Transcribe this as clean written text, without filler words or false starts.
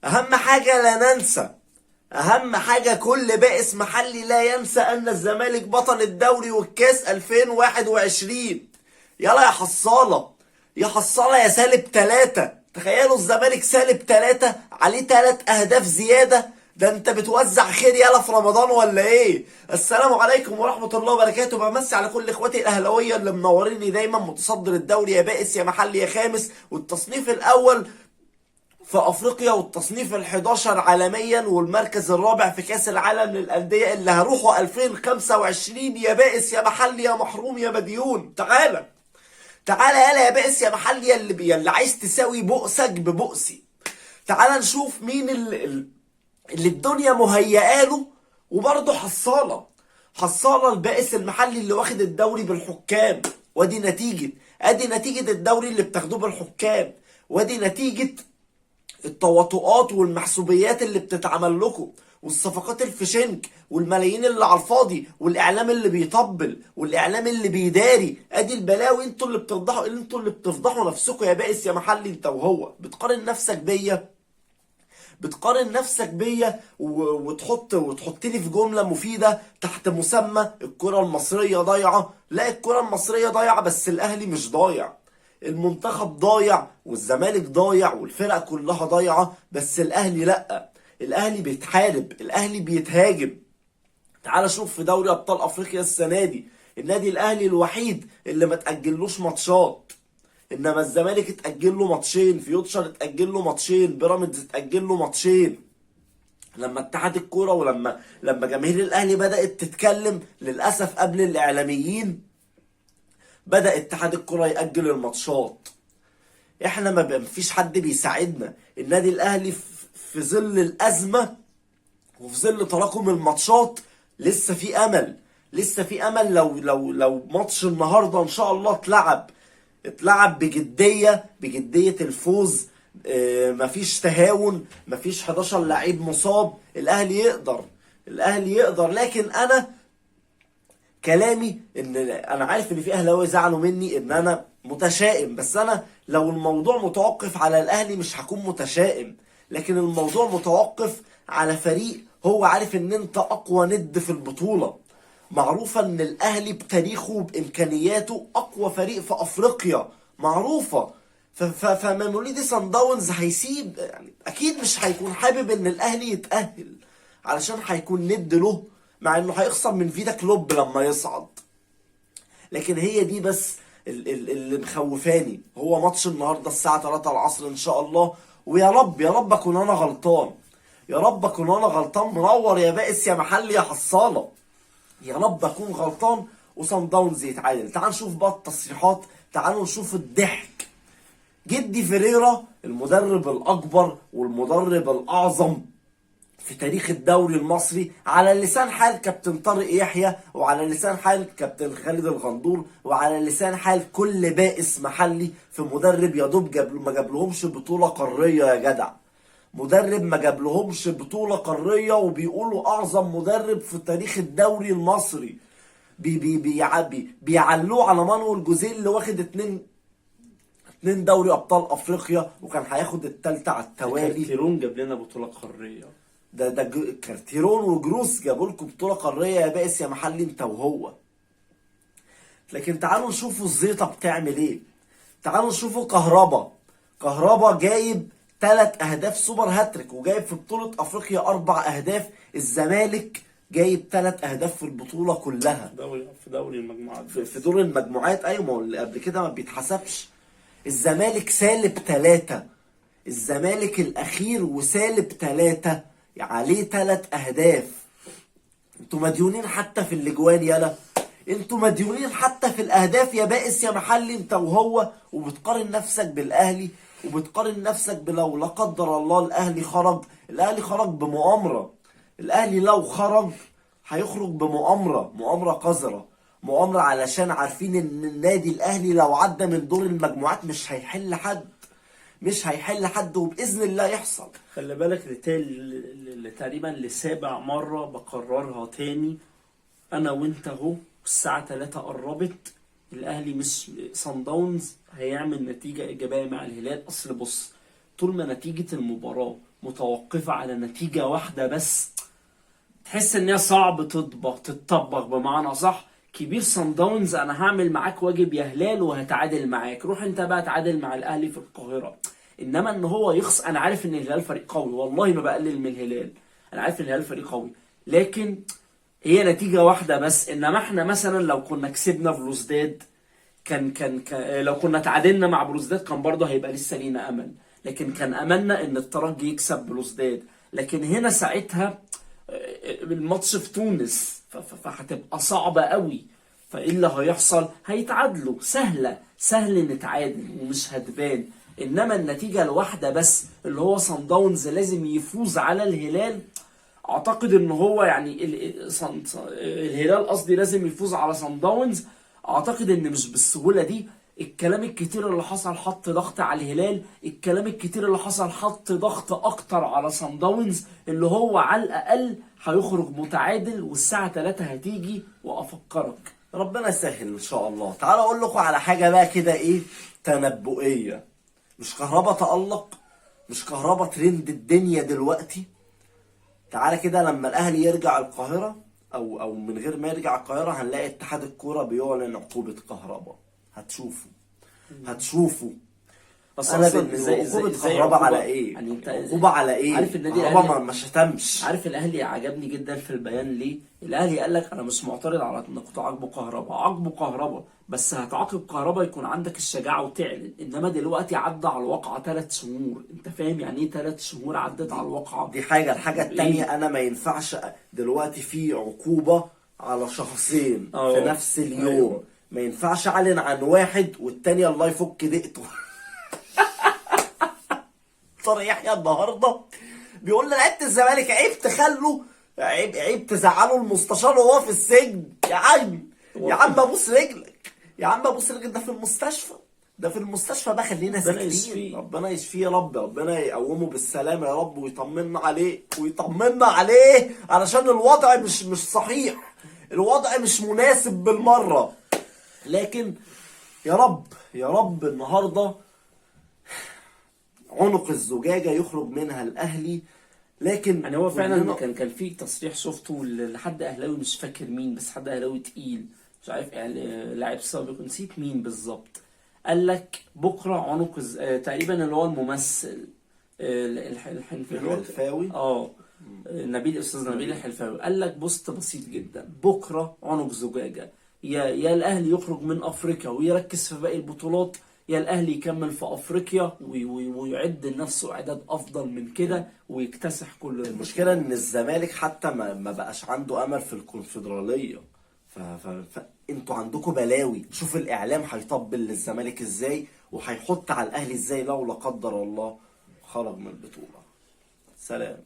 اهم حاجة لا ننسى، اهم حاجة كل بائس محلي لا ينسى ان الزمالك بطل الدوري والكاس 2021. يلا يا حصالة، يا حصالة يا -3. تخيلوا الزمالك -3 عليه 3 اهداف زيادة. ده انت بتوزع خير يالا في رمضان ولا ايه؟ السلام عليكم ورحمة الله وبركاته. بمسي على كل اخواتي الاهلاوية اللي منوريني دايما. متصدر الدوري يا بائس يا محلي يا خامس، والتصنيف الاول في افريقيا، والتصنيف ال11 عالميا، والمركز الرابع في كاس العالم للانديه اللي هروحوا 2025. يا بائس يا محلي يا محروم يا مديون، تعالى تعالى يالا يا بائس يا محلي اللي عايز تساوي بؤسك ببؤسي. تعالى نشوف مين اللي الدنيا مهيئاله. وبرضه حصاله البائس المحلي اللي واخد الدوري بالحكام. ادي نتيجه الدوري اللي بتاخدوه بالحكام، وادي نتيجه التواطؤات والمحسوبيات اللي بتتعمل لكم، والصفقات الفشنك، والملايين اللي على الفاضي، والاعلام اللي بيطبل، والاعلام اللي بيداري. ادي البلاوي. انتوا اللي بتفضحوا نفسكم يا بائس يا محلي. انت وهو بتقارن نفسك بيا وتحطني في جملة مفيدة تحت مسمى الكرة المصرية ضايعة. لا، الكرة المصرية ضايعة بس الاهلي مش ضايع. المنتخب ضايع والزمالك ضايع والفرق كلها ضايعة، بس الاهلي لا. الاهلي بيتحارب، الاهلي بيتهاجم. تعال شوف في دوري ابطال افريقيا السنة دي، النادي الاهلي الوحيد اللي ما تأجلوش ماتشات. انما الزمالك اتأجل له ماتشين، فيوتشر اتأجل له ماتشين، بيراميدز اتأجل له ماتشين. لما اتحاد الكوره لما جماهير الاهلي بدأت تتكلم للاسف قبل الاعلاميين، بدأ اتحاد الكوره يأجل الماتشات. احنا ما فيش حد بيساعدنا. النادي الاهلي في ظل الازمه وفي ظل تراكم الماتشات لسه في امل. لو ماتش النهارده ان شاء الله اتلعب بجدية الفوز. مفيش تهاون، مفيش 11 لعيب مصاب. الاهلي يقدر. لكن انا كلامي ان انا عارف ان في اهلاوي زعلوا مني ان انا متشائم، بس انا لو الموضوع متوقف على الاهلي مش هكون متشائم. لكن الموضوع متوقف على فريق هو عارف ان انت اقوى ند في البطولة. معروفة ان الاهلي بتاريخه بامكانياته اقوى فريق في افريقيا، معروفة. فميموليدي سان داونز هيسيب، يعني اكيد مش هيكون حابب ان الاهلي يتأهل علشان هيكون ند له، مع انه هيخسر من فيتا كلوب لما يصعد. لكن هي دي بس اللي مخوفاني، هو ماتش النهارده الساعة 3 العصر ان شاء الله. ويا رب يا رب اكون انا غلطان، يا رب اكون انا غلطان. منور يا بائس يا محلي يا حصالة، يا رب اكون غلطان وصن داونز يتعادل. تعال نشوف بقى التصريحات، تعالوا نشوف الضحك. جدي فيريرا المدرب الاكبر والمدرب الاعظم في تاريخ الدوري المصري، على لسان حال كابتن طارق يحيى، وعلى لسان حال كابتن خالد الغندور، وعلى لسان حال كل بائس محلي، في مدرب يا دوب ما جابلهمش بطولة قارية يا جدع. مدرب ما جابلهمش بطولة قارية وبيقولوا اعظم مدرب في تاريخ الدوري المصري. بيعلوه على مانويل جوزيه اللي واخد اتنين دوري ابطال افريقيا، وكان هياخد التالتة على التوالي. كارتيرون جاب لنا بطولة قارية. ده كارتيرون وجروس جابوا لكم بطولة قارية يا بائس يا محلي انت وهو. لكن تعالوا نشوفوا الزيطة بتعمل ايه. تعالوا نشوفوا كهربا جايب 3 اهداف سوبر هاتريك، وجايب في بطولة افريقيا 4 اهداف. الزمالك جايب 3 اهداف في البطولة كلها في دوري المجموعات، في دور المجموعات. ايوه، ما هو اللي قبل كده ما بيتحسبش. الزمالك -3، الزمالك الاخير -3 عليه 3 اهداف. انتوا مديونين حتى في الاجوان يالا، انتوا مديونين حتى في الاهداف يا بائس يا محلي انت وهو. وبتقارن نفسك بالاهلي، وبتقارن نفسك بلو لا قدر الله الاهلي خرج بمؤامرة. الاهلي لو خرج هيخرج مؤامرة قذرة، مؤامرة علشان عارفين ان النادي الاهلي لو عدى من دور المجموعات مش هيحل حد وباذن الله يحصل. خلي بالك تقريبا لسابع مرة بكررها تاني، انا وانت اهو الساعة 3 قربت، الاهلي مش صن داونز هيعمل نتيجة ايجابية مع الهلال. اصل بص، طول ما نتيجة المباراة متوقفة على نتيجة واحدة بس، تحس ان هي صعب تتطبق بمعنى صح. كبير صن داونز انا هعمل معاك واجب يا هلال وهتعادل معاك، روح انت بقى تعادل مع الاهلي في القاهرة. انما ان هو انا عارف ان الهلال فريق قوي، والله ما بقلل من الهلال، انا عارف ان الهلال فريق قوي، لكن هي نتيجة واحدة بس. انما احنا مثلا لو كنا كسبنا بلوزداد كان لو كنا تعادلنا مع بلوزداد كان برضه هيبقى لسه لينا امل، لكن كان املنا ان الترجي يكسب بلوزداد. لكن هنا ساعتها الماتش في تونس فهتبقى صعبة قوي، فايه اللي هيحصل؟ هيتعادلوا، سهل نتعادل ومش هتبان. انما النتيجة الواحدة بس اللي هو صن داونز لازم يفوز على الهلال، اعتقد ان هو يعني الهلال قصدي لازم يفوز على صن داونز، اعتقد ان مش بالسهولة دي. الكلام الكتير اللي حصل حط ضغط على الهلال، الكلام الكتير اللي حصل حط ضغط اكتر على صن داونز، اللي هو على الاقل هيخرج متعادل والساعة 3 هتيجي. وافكرك ربنا يسهل ان شاء الله. تعالوا اقول لكم على حاجة بقى كده ايه تنبؤية. مش كهربا تألق، مش كهربا ترند الدنيا دلوقتي. تعالى كده لما الاهلي يرجع القاهرة او من غير ما يرجع القاهرة هنلاقي اتحاد الكورة بيعلن عقوبة كهربا. هتشوفوا انا عقوبة كهربا على ايه؟ يعني انت عقوبة على ايه؟ عارف النادي كهربا الاهلي ما شتمش. عارف الاهلي عجبني جدا في البيان ليه؟ الاهلي قال لك انا مش معترض على انك تعاقبوا كهربا، عاقبوا كهربا، بس هتعاقب كهربا يكون عندك الشجاعه وتعلن. انما دلوقتي عدى على الواقعه 3 شهور، انت فاهم يعني ايه 3 شهور عدت على الواقعه؟ دي حاجة. الحاجة التانية انا ما ينفعش دلوقتي في عقوبة على شخصين في نفس اليوم. أيوة. ما ينفعش اعلن عن واحد والتاني الله يفك دقته. طارق يحيى النهارده بيقول لعيبه الزمالك عيب تخلوا عيب تزعلوا المستشار وهو في السجن. يا عم ابوس رجلك، يا عم ابوس رجلك، ده في المستشفى، ده في المستشفى بقى. خلينا ساكتين. ربنا يشفيه يا رب، ربنا يقومه بالسلامه يا رب، ويطمنا عليه علشان الوضع مش صحيح، الوضع مش مناسب بالمره. لكن يا رب النهارده عنق الزجاجة يخرج منها الأهلي. لكن يعني هو فعلا كان في تصريح شفته لحد أهلاوي مش فاكر مين، بس حد أهلاوي تقيل مش عارف لاعب سابق نسيت مين بالظبط، قال لك بكرة عنق تقريبا اللي هو الممثل الحلفاوي أستاذ نبيل الحلفاوي، قال لك بوست بسيط جدا: بكرة عنق زجاجة، يا الأهلي يخرج من أفريقيا ويركز في باقي البطولات، يا الاهلي يكمل في افريقيا ويعد لنفسه اعداد افضل من كده ويكتسح كل المشكله ان الزمالك حتى ما بقاش عنده امل في الكونفدراليه. انتوا عندكم بلاوي. شوف الاعلام هيطبل للزمالك ازاي وهيحط على الاهلي ازاي لو لا قدر الله خرج من البطوله. سلام.